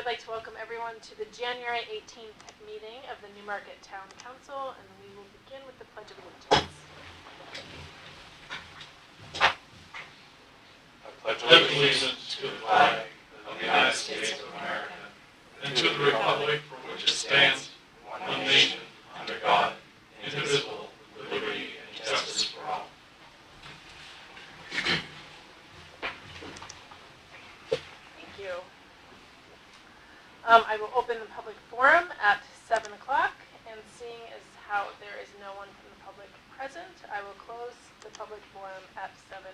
would like to welcome everyone to the January 18th meeting of the Newmarket Town Council, and we will begin with the Pledge of Allegiance. I pledge allegiance to the flag of the United States of America and to the republic for which it stands, one nation, under God, indivisible, with liberty and justice for all. Thank you. I will open the public forum at 7 o'clock, and seeing as how there is no one from the public present, I will close the public forum at 7:01.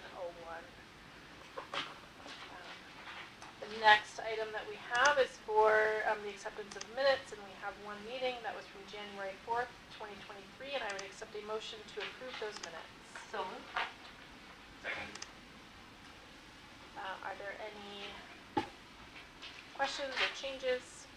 The next item that we have is for the acceptance of minutes, and we have one meeting that was from January 4th, 2023, and I would accept a motion to approve those minutes. So moved. Second. Are there any questions or changes?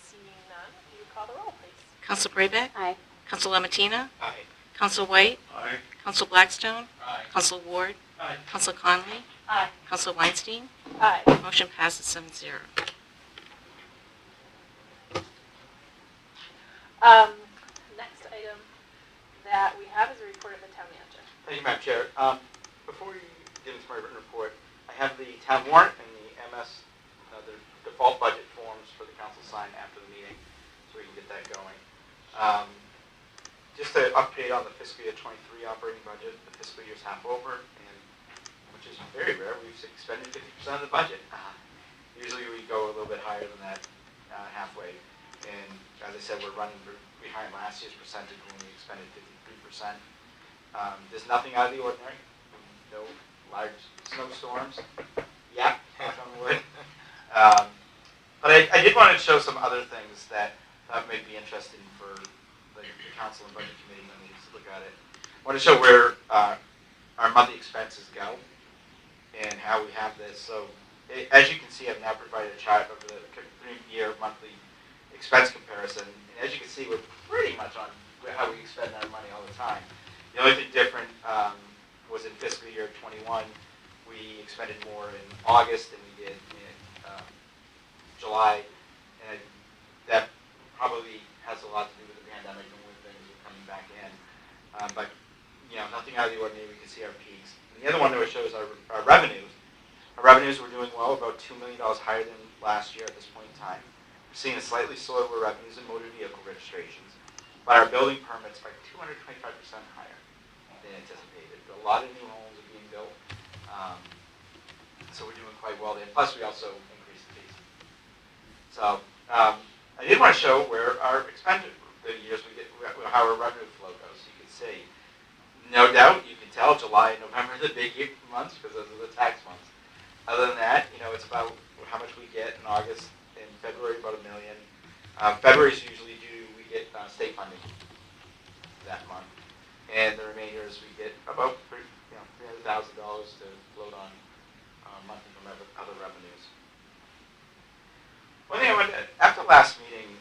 Seeing none, will you call the roll, please? Council Brayback? Aye. Council Lamatina? Aye. Council White? Aye. Council Blackstone? Aye. Council Ward? Aye. Council Conley? Aye. Council Weinstein? Aye. Motion passes 7-0. Next item that we have is a report of the town manager. Thank you, Madam Chair. Before we get into my written report, I have the town warrant and the MS, the default budget forms for the council sign after the meeting, so we can get that going. Just an update on the fiscal year 23 operating budget. The fiscal year is half over, and which is very rare. We've expended 50% of the budget. Usually we go a little bit higher than that halfway. And as I said, we're running behind last year's percentage when we expended 53%. There's nothing out of the ordinary. No large snowstorms. Yeah, knock on wood. But I did want to show some other things that may be interesting for the council and budget committee when they look at it. I want to show where our monthly expenses go and how we have this. So as you can see, I've now provided a chart of the 3-year monthly expense comparison. And as you can see, we're pretty much on how we expend our money all the time. The only thing different was in fiscal year 21, we expended more in August than we did in July, and that probably has a lot to do with the pandemic and when things are coming back in. But you know, nothing out of the ordinary. We can see our peaks. And the other one that shows our revenues. Our revenues were doing well, about $2 million higher than last year at this point in time. We're seeing a slightly slower revenues in motor vehicle registrations, but our building permits are 225% higher than anticipated. A lot of new homes are being built, so we're doing quite well there. Plus, we also increased the fees. So I did want to show where our expenditure, the years we get, how our revenue flow goes. So you can see, no doubt, you can tell July and November are the big months because those are the tax months. Other than that, you know, it's about how much we get in August. In February, about $1 million. February is usually we get state funding that month, and the remainder is we get about $300,000 to float on monthly from other revenues. One thing I wanted, after last meeting,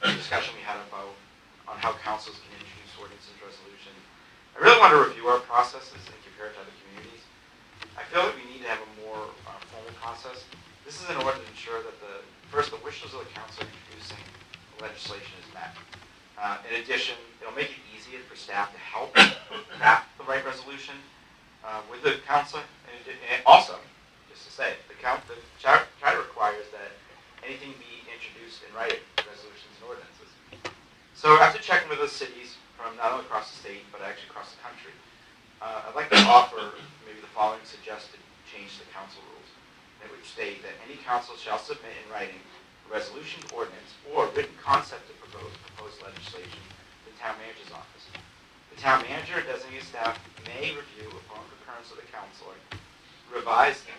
the discussion we had about on how councils can introduce ordinances resolution, I really want to review our processes and compare it to other communities. I feel that we need to have a more formal process. This is in order to ensure that the wishes of the council introducing legislation is met. In addition, it'll make it easier for staff to help craft the right resolution with the council. And also, just to say, the charter requires that anything be introduced in writing, resolutions and ordinances. So after checking with the cities from not only across the state, but actually across the country, I'd like to offer maybe the following suggested change to council rules. That would state that any council shall submit in writing a resolution, ordinance, or written concept of proposed legislation to the town manager's office. The town manager or designated staff may review, upon concurrence of the councilor, revise the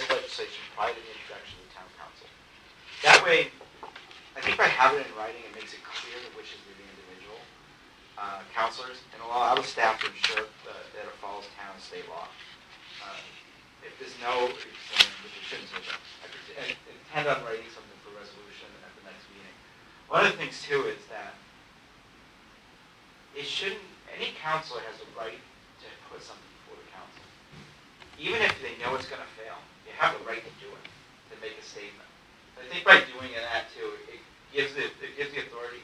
legislation prior to the introduction to the town council. That way, I think by having it in writing, it makes it clear the wishes of the individual councilors, and allow the staff to ensure that it follows town and state law. If there's no, which it shouldn't say that, I intend on writing something for resolution at the next meeting. One of the things too is that it shouldn't, any councilor has the right to put put something before the council. Even if they know it's going to fail, you have the right to do it, to make a statement. I think by doing that too, it gives the authority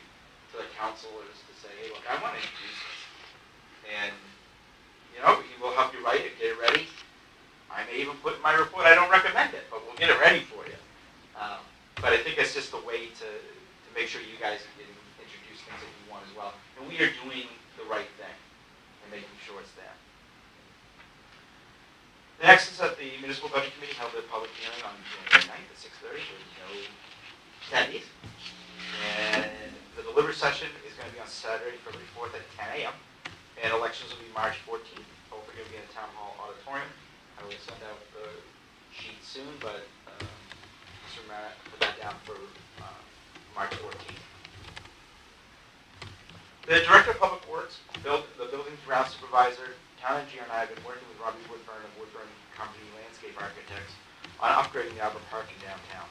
to the councilors to say, hey, look, I want to introduce this. And, he will help you write it, get it ready. I may even put in my report, I don't recommend it, but we'll get it ready for you. But I think it's just a way to make sure you guys can introduce things that you want as well. And we are doing the right thing and making sure it's there. Next is that the Municipal Budget Committee held a public hearing on January 9th at 6:30 with no attendees. And the deliberative session is going to be on Saturday, February 4th at 10 a.m. And elections will be March 14th. Both are going to be in the Town Hall Auditorium. I will send out the sheet soon, but Mr. Matt put that down for March 14th. The Director of Public Works, the Building Ground Supervisor, Town Engineer, and I have been working with Robbie Woodburn of Woodburn Company Landscape Architects on upgrading the Arbor Park in downtown.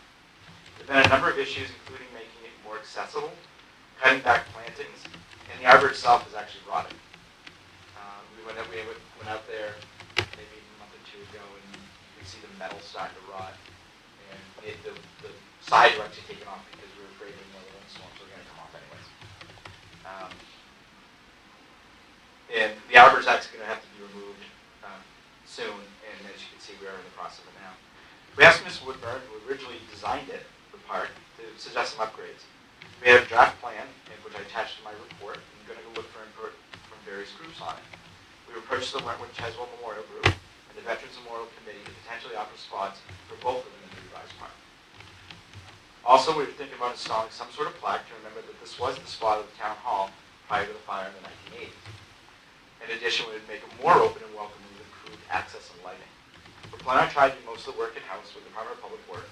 There have been a number of issues, including making it more accessible, cutting back plantings, and the arbor itself is actually rotted. We went out there maybe a month or two ago, and you could see the metal starting to rot, and the sides were actually taken off because we were afraid of another windstorm, so we're going to come off anyways. And the arbor is actually going to have to be removed soon, and as you can see, we are in the process of it now. We asked Ms. Woodburn, who originally designed the park, to suggest some upgrades. We have a draft plan, which I attached to my report, and I'm going to go look for input from various groups on it. We approached the Wentworth Cheswell Memorial Group and the Veterans Memorial Committee to potentially offer spots for both of them in the revised park. Also, we were thinking about installing some sort of plaque to remember that this was the spot of the town hall prior to the fire in the 1980s. In addition, we would make it more open and welcoming with improved access and lighting. We're planning on trying to do most of the work in-house with the Department of Public Works.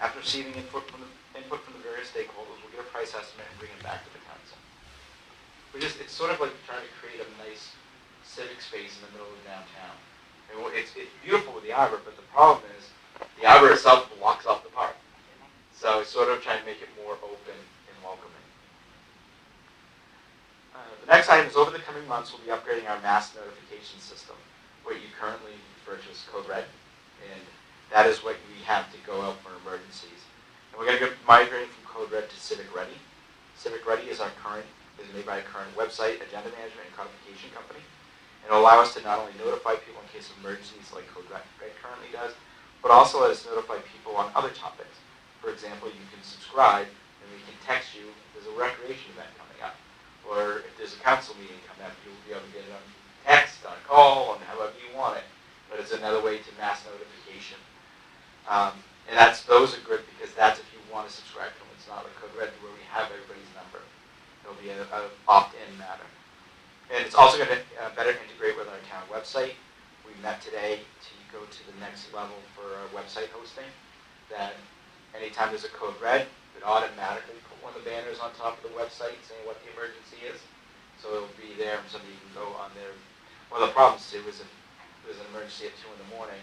After receiving input from the various stakeholders, we'll get a price estimate and bring it back to the council. It's sort of like trying to create a nice civic space in the middle of downtown. And it's beautiful with the arbor, but the problem is the arbor itself blocks off the park. So it's sort of trying to make it more open and welcoming. The next item is over the coming months, we'll be upgrading our mass notification system, what you currently refer to as Code Red. And that is what we have to go out for emergencies. And we're going to go migrating from Code Red to Civic Ready. Civic Ready is made by a current website, agenda management, and codification company. And it'll allow us to not only notify people in case of emergencies like Code Red currently does, but also let us notify people on other topics. For example, you can subscribe and we can text you if there's a recreation event coming up. Or if there's a council meeting coming up, you'll be able to get it on text, on call, on however you want it. But it's another way to mass notification. And those are good because that's if you want to subscribe to them. It's not like Code Red where we have everybody's number. It'll be an opt-in matter. And it's also going to better integrate with our town website. We met today to go to the next level for our website hosting. That anytime there's a Code Red, it automatically put one of the banners on top of the website saying what the emergency is. So it'll be there and somebody can go on there. One of the problems too is if there's an emergency at 2 in the morning,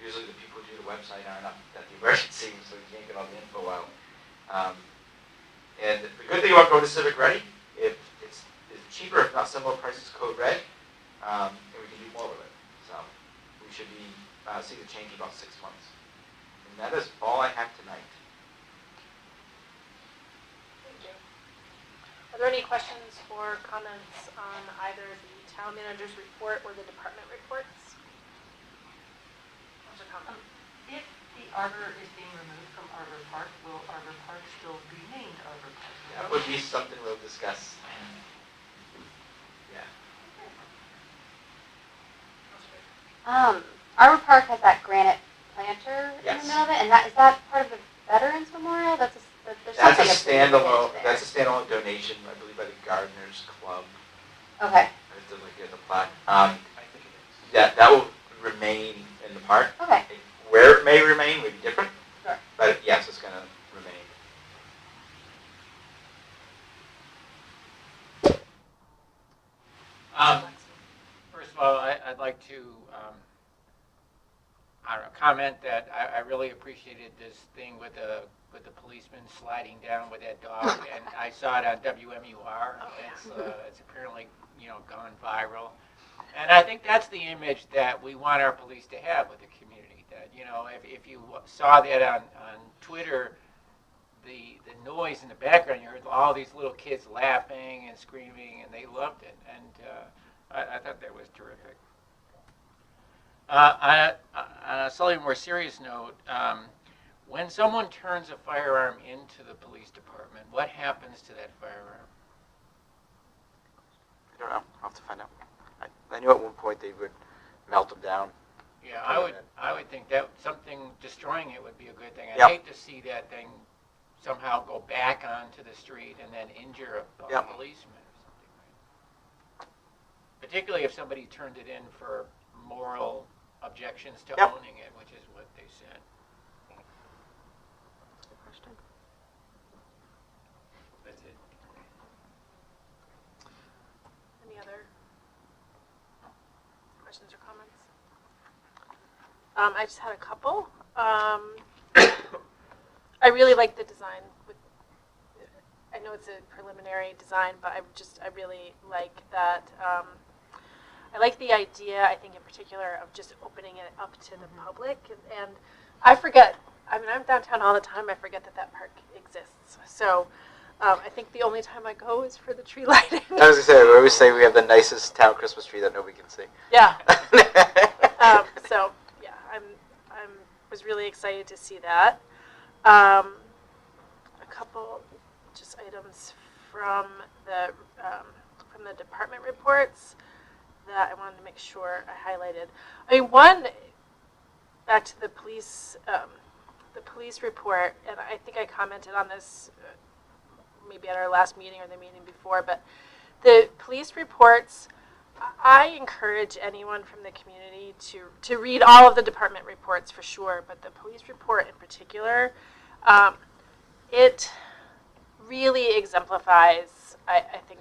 usually the people who do the website aren't up at the emergency, so you can't get all the info out. And the good thing about going to Civic Ready, it's cheaper, if not similar prices, Code Red, and we can do more with it. So we should be see the change in about 6 months. And that is all I have tonight. Thank you. Are there any questions or comments on either the town manager's report or the department reports? What's your comment? If the arbor is being removed from Arbor Park, will Arbor Park still be named Arbor Park? That would be something we'll discuss. Yeah. Arbor Park has that granite planter in Yes. the middle of it, and is that part of the Veterans Memorial? There's That's something a standalone. there. That's a standalone donation, I believe, by the Gardeners Club. Okay. I have to look at the plaque. I think it is. That will remain in the park. Okay. Where it may remain may be different. Sure. But yes, it's going to remain. First of all, I'd like to comment that I really appreciated this thing with the policeman sliding down with that dog, and I saw it on WMUR. It's apparently gone viral, And I think that's the image that we want our police to have with the community. That, you know, if you saw that on Twitter, the noise in the background, you heard all these little kids laughing and screaming, and they loved it. And I thought that was terrific. On a slightly more serious note, when someone turns a firearm into the police department, what happens to that firearm? I don't know. I'll have to find out. I knew at one point they would melt them down. Yeah, I would think that something destroying it would be a good thing. I'd Yep. hate to see that thing somehow go back onto the street and then injure a Yep. policeman or something. Right? Particularly if somebody turned it in for moral objections to Yep. owning it, which is what they said. That's it. Any other questions or comments? I just had a couple. I really like the design. I know it's a preliminary design, but I really like that. I like the idea, I think in particular, of just opening it up to the public. And I forget, I mean, I'm downtown all the time, I forget that park exists. So I think the only time I go is for the tree lighting. I was gonna say, we always say we have the nicest town Christmas tree that nobody can see. Yeah. So yeah, I was really excited to see that. A couple just items from the department reports that I wanted to make sure I highlighted. I mean, one, back to the police report, and I think I commented on this maybe at our last meeting or the meeting before, but the police reports, I encourage anyone from the community to read all of the department reports for sure, but the police report in particular, it really exemplifies, I think,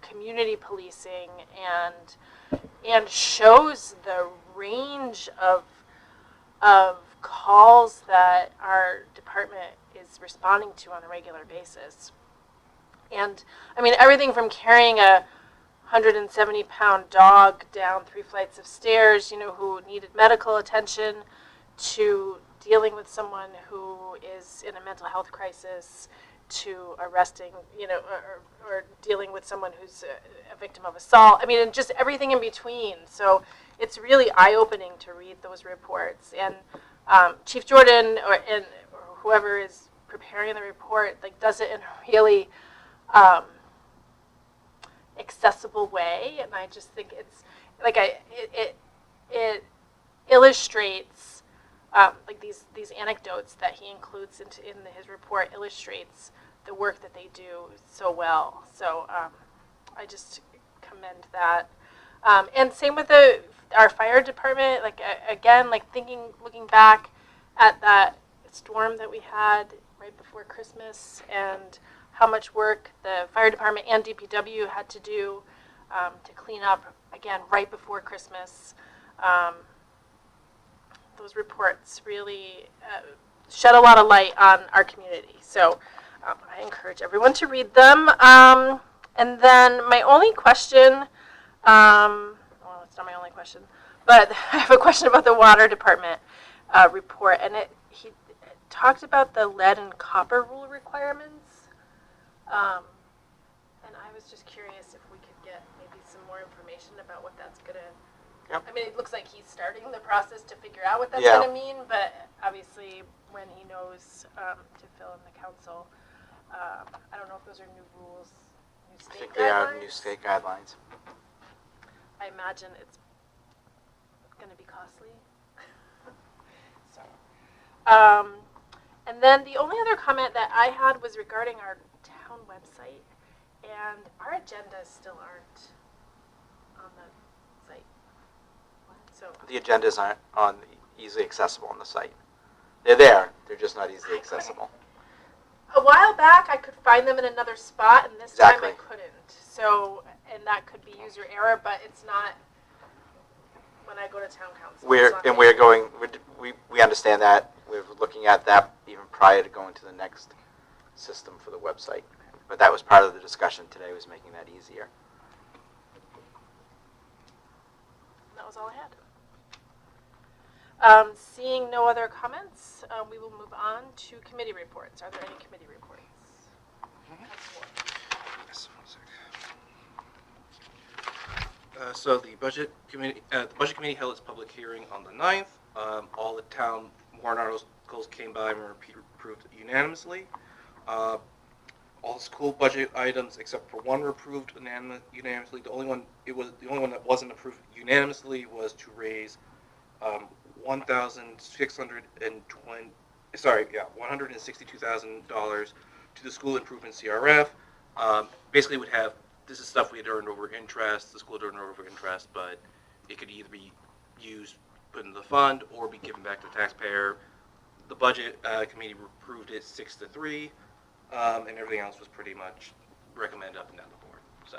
community policing and shows the range of calls that our department is responding to on a regular basis. And I mean, everything from carrying a 170-pound dog down 3 flights of stairs, who needed medical attention, to dealing with someone who is in a mental health crisis, to arresting, or dealing with someone who's a victim of assault. I mean, and just everything in between. So it's really eye-opening to read those reports. And Chief Jordan or whoever is preparing the report, does it in a really accessible way. And I just think it's it illustrates these anecdotes that he includes in his report illustrates the work that they do so well. So I just commend that. And same with our fire department. Looking back at that storm that we had right before Christmas, and how much work the fire department and DPW had to do to clean up again right before Christmas. Those reports really shed a lot of light on our community. So I encourage everyone to read them. And then my only question, well, it's not my only question, but I have a question about the water department report. And he talked about the lead and copper rule requirements. And I was just curious if we could get maybe some more information about what that's going to. Yep. I mean, it looks like he's starting the process to figure out what that's Yeah. going to mean, but obviously when he knows to fill in the council, I don't know if those are new rules, new I state think they are guidelines. new state guidelines. I imagine it's going to be costly. So, and then the only other comment that I had was regarding our town website, and our agendas still aren't on the site. So The agendas aren't easily accessible on the site. They're there, they're just not easily accessible. a while back, I could find them in another spot, and this Exactly. time I couldn't. So, and that could be user error, but it's not when I go to town council. We understand that. We're looking at that even prior to going to the next system for the website. But that was part of the discussion today, was making that easier. that was all I had. Seeing no other comments, we will move on to committee reports. Are there any committee reports? Yes, one sec. So the budget committee held its public hearing on the 9th. All the town warrant articles came by and were approved unanimously. All the school budget items except for one were approved unanimously. The only one that wasn't approved unanimously was to raise $162,000 to the school improvement CRF. Basically, this is stuff we had earned over interest. The school had earned over interest, but it could either be used, put into the fund, or be given back to the taxpayer. The budget committee approved it 6-3, and everything else was pretty much recommended up and down the board. So.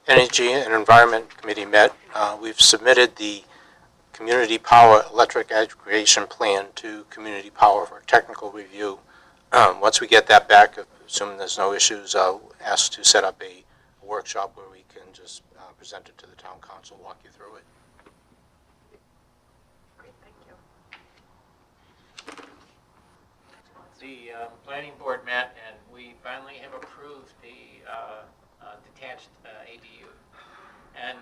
Energy and Environment Committee met. We've submitted the Community Power Electric Aggregation Plan to Community Power for technical review. Once we get that back, assuming there's no issues, I'll ask to set up a workshop where we can just present it to the town council, walk you through it. Great, thank you. The planning board met, and we finally have approved the detached ADU. And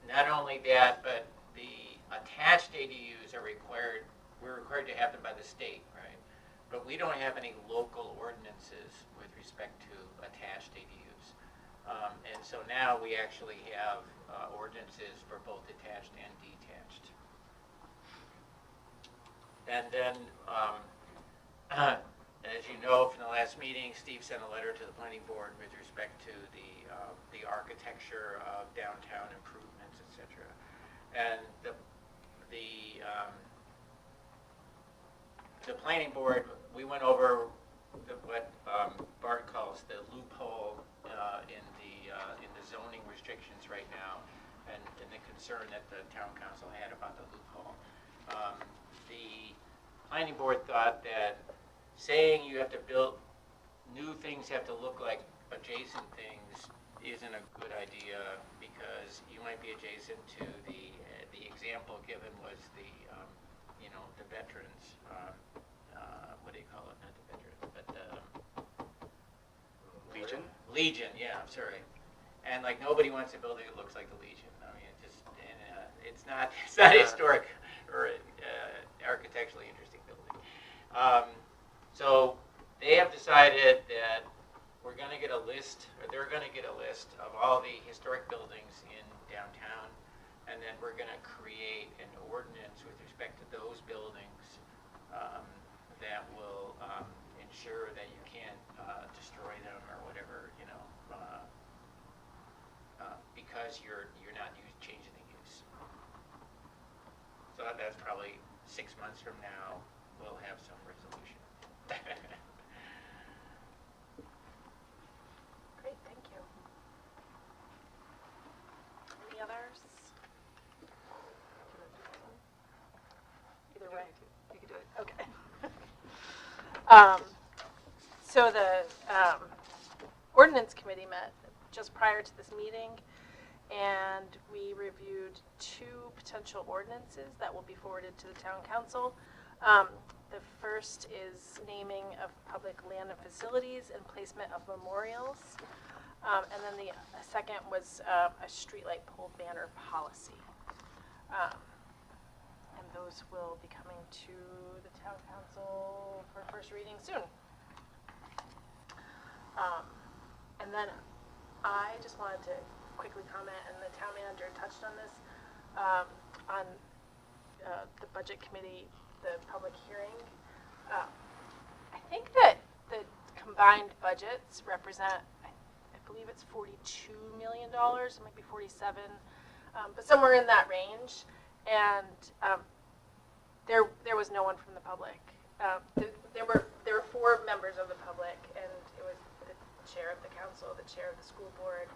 not only that, but the attached ADUs are required, we're required to have them by the state, right? But we don't have any local ordinances with respect to attached ADUs. And so now we actually have ordinances for both attached and detached. And then, as you know from the last meeting, Steve sent a letter to the planning board with respect to the architecture of downtown improvements, etc. And the planning board, we went over what Bart calls the loophole in the zoning restrictions right now, and the concern that the town council had about the loophole. The planning board thought that saying you have to build new things have to look like adjacent things isn't a good idea, because you might be adjacent to the example given was the veterans, what do you call it, not the veterans, but Legion, yeah, I'm sorry. And like nobody wants a building that looks like the Legion. I mean, it's not historic or architecturally interesting building. So they have decided that we're going to get a list, or they're going to get a list of all the historic buildings in downtown, and then we're going to create an ordinance with respect to those buildings that will ensure that you can't destroy them or whatever, because you're not changing the use. So that's probably 6 months from now, we'll have some resolution. Great, thank you. Any others? Either way. You can do it. Okay. So the ordinance committee met just prior to this meeting, and we reviewed 2 potential ordinances that will be forwarded to the town council. The first is naming of public land and facilities and placement of memorials. And then the second was a streetlight pole banner policy. And those will be coming to the town council for first reading soon. And then I just wanted to quickly comment, and the town manager touched on this, on the budget committee, the public hearing. I think that the combined budgets represent, I believe it's $42 million, it might be 47, but somewhere in that range. And there was no one from the public. There were 4 members of the public, and it was the chair of the council, the chair of the school board,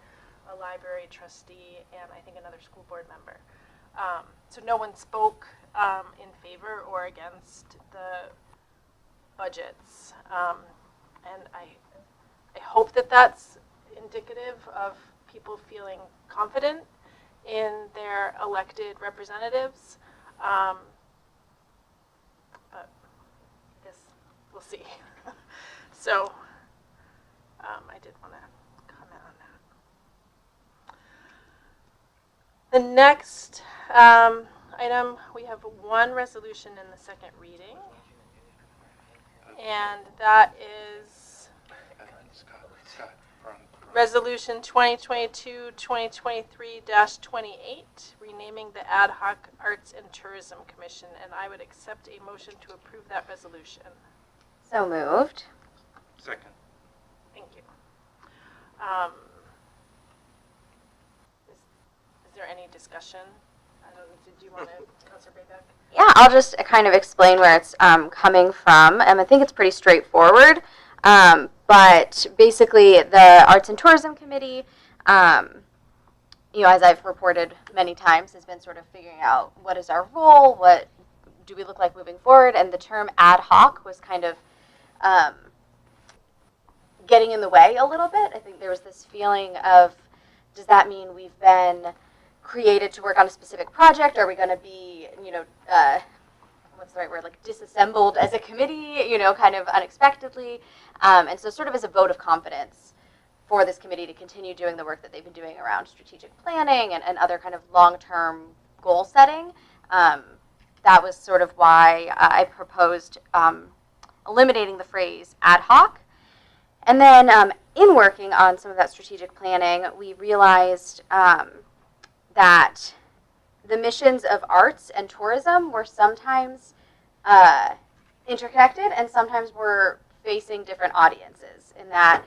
a library trustee, and I think another school board member. So no one spoke in favor or against the budgets, and I I hope that that's indicative of people feeling confident in their elected representatives. But I guess we'll see. So I did want to comment on that. The next item, we have one resolution in the second reading, and that is Resolution 2022-2023-28, renaming the Ad Hoc Arts and Tourism Commission, and I would accept a motion to approve that resolution. So moved. Second. Thank you. Is there any discussion? Did you want to, Councilor Baybeck? Yeah, I'll just kind of explain where it's coming from. I think it's pretty straightforward. But basically, the Arts and Tourism Committee, as I've reported many times, has been sort of figuring out what is our role, what do we look like moving forward, and the term ad hoc was kind of getting in the way a little bit. I think there was this feeling of, does that mean we've been created to work on a specific project? Are we going to be, what's the right word, like disassembled as a committee, kind of unexpectedly? And so sort of as a vote of confidence for this committee to continue doing the work that they've been doing around strategic planning and other kind of long-term goal setting. That was sort of why I proposed eliminating the phrase ad hoc. And then in working on some of that strategic planning, we realized that the missions of arts and tourism were sometimes interconnected and sometimes were facing different audiences, in that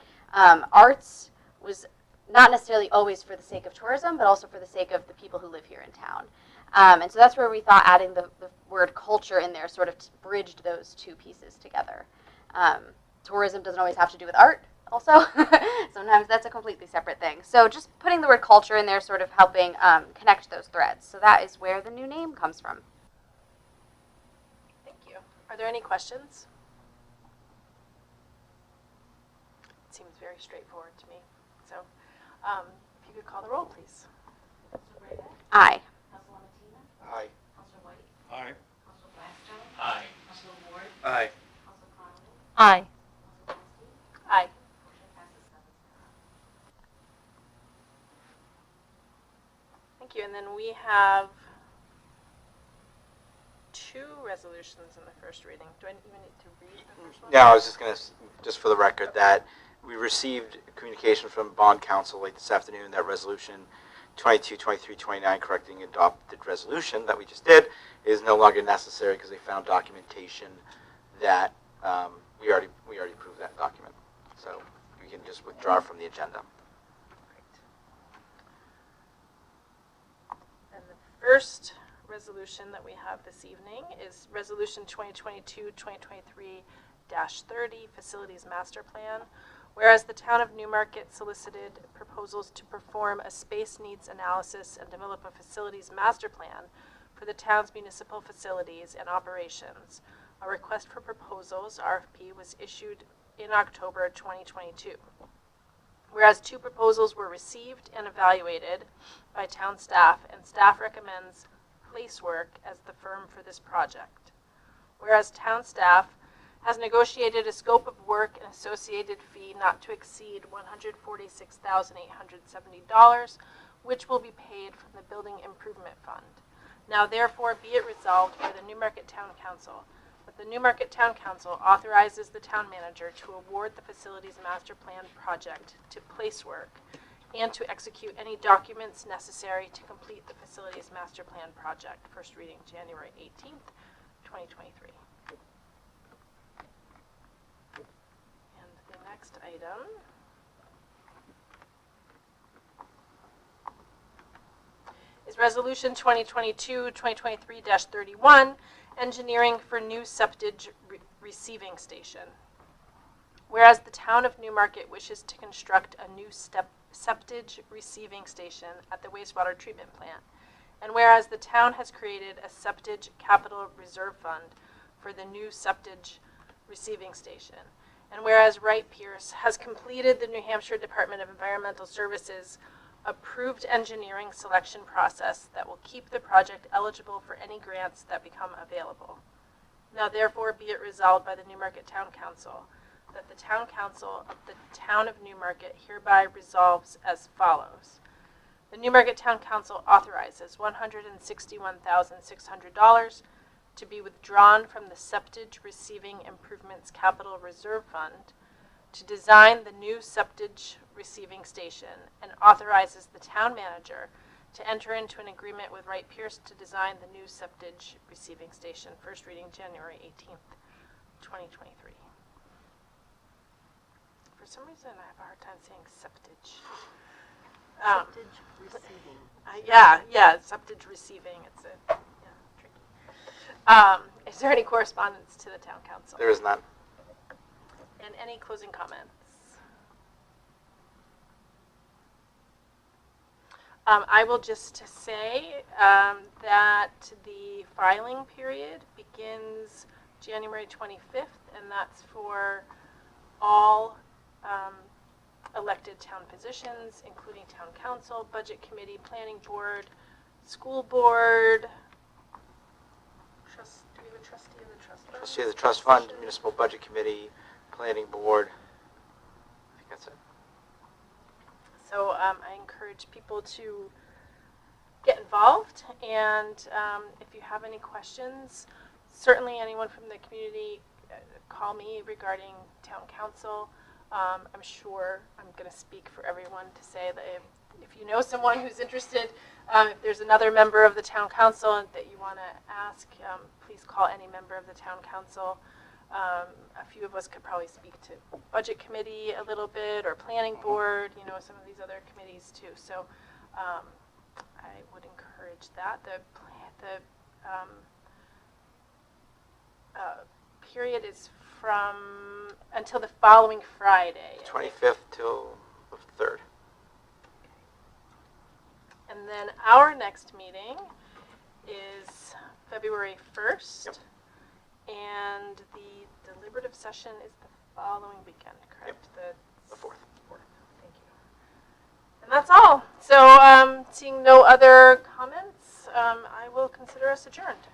arts was not necessarily always for the sake of tourism, but also for the sake of the people who live here in town. And so that's where we thought adding the word culture in there sort of bridged those two pieces together. Tourism doesn't always have to do with art also. Sometimes that's a completely separate thing. So just putting the word culture in there, sort of helping connect those threads. So that is where the new name comes from. Thank you. Are there any questions? It seems very straightforward to me. So if you could call the roll, please. Aye. Aye. Aye. Aye. Aye. Aye. Aye. Thank you. And then we have two resolutions in the first reading. Do I even need to read the first one? No, I was just going to, just for the record, that we received communication from Bond Council late this afternoon that resolution 22-23-29, correcting adopted resolution that we just did, is no longer necessary because they found documentation that we already approved that document. So we can just withdraw from the agenda. And the first resolution that we have this evening is Resolution 2022-2023-30, Facilities Master Plan. Whereas the town of Newmarket solicited proposals to perform a space needs analysis and develop a facilities master plan for the town's municipal facilities and operations, a request for proposals, RFP, was issued in October 2022. Whereas two proposals were received and evaluated by town staff, and staff recommends Placework as the firm for this project. Whereas town staff has negotiated a scope of work and associated fee not to exceed $146,870, which will be paid from the Building Improvement Fund. Now therefore be it resolved by the Newmarket Town Council that the Newmarket Town Council authorizes the town manager to award the Facilities Master Plan project to Placework and to execute any documents necessary to complete the Facilities Master Plan project. First reading January 18th, 2023. The next item is Resolution 2022-2023-31, Engineering for New Septage Receiving Station. Whereas the town of Newmarket wishes to construct a new septage receiving station at the wastewater treatment plant, and whereas the town has created a septage capital reserve fund for the new septage receiving station, And whereas Wright Pierce has completed the New Hampshire Department of Environmental Services approved engineering selection process that will keep the project eligible for any grants that become available. Now therefore be it resolved by the Newmarket Town Council that the Town Council of the Town of Newmarket hereby resolves as follows. The Newmarket Town Council authorizes $161,600 to be withdrawn from the Septage Receiving Improvements Capital Reserve Fund to design the new septage receiving station, and authorizes the town manager to enter into an agreement with Wright Pierce to design the new septage receiving station. First reading January 18th, 2023. For some reason, I have a hard time saying septage. Septage receiving. Yeah, septage receiving. It's tricky. Is there any correspondence to the town council? There is none. And any closing comments? I will just say that the filing period begins January 25th, and that's for all elected town positions, including town council, budget committee, planning board, school board. Do we have a trustee of the trust fund? Trustee of the trust fund, municipal budget committee, planning board. I think that's it. So I encourage people to get involved, and if you have any questions, certainly anyone from the community, call me regarding town council. I'm sure I'm going to speak for everyone to say that if you know someone who's interested, if there's another member of the town council that you want to ask, please call any member of the town council. A few of us could probably speak to budget committee a little bit, or planning board, some of these other committees too. So I would encourage that. The period is from until the following Friday. 25th till the 3rd. And then our next meeting is February 1st. Yep. And the deliberative session is the following weekend, correct? Yep. The 4th. Thank you. And that's all. So seeing no other comments, I will consider us adjourned.